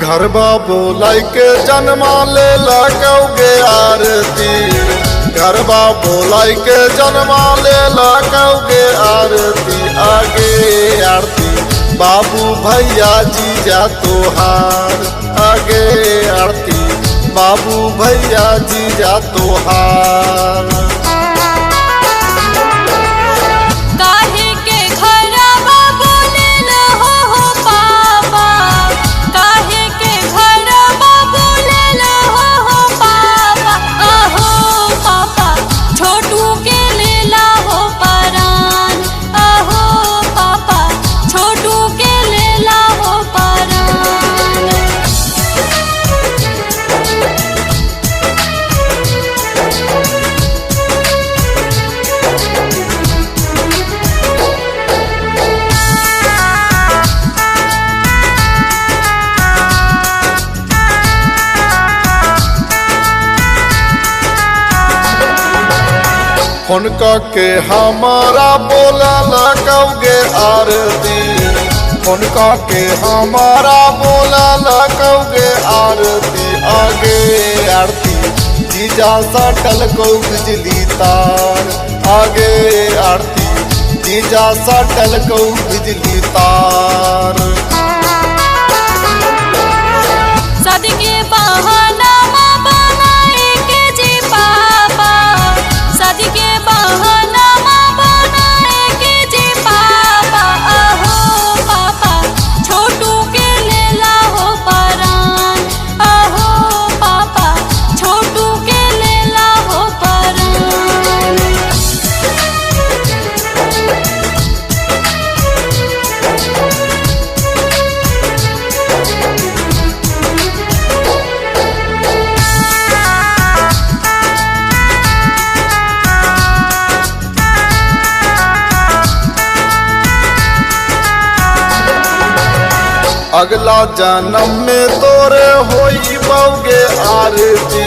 घरबा बोलाई के जन्मा ले लगोगे आरती, घरबा बोलाई के जन्मा ले लगोगे आरती। आगे आरती बाबू भैया जीजा तोहार, आगे आरती बाबू भैया जीजा तोहार। फोन के हमारा बोला लगोगे आरती, फोन के हमारा बोला लगोगे आरती। आगे आरती जीजा सटल को बिजली तार, आगे आरती जीजा सटल को बिजली तार। शादी के बहाना बनाए के जी पापा, शादी के बहाना बनाए के जी पापा। अहो पापा छोटू के लेला हो परान, अहो पापा छोटू के लेला हो परान। अगला जन्म में तोरे होई बौगे आरती,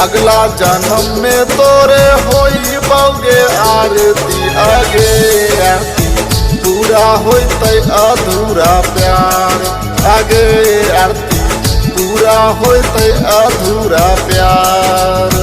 अगला जन्म में तोरे होई बौगे आरती। आगे आरती पूरा होते अधूरा प्यार, आगे आरती पूरा होते अधूरा प्यार।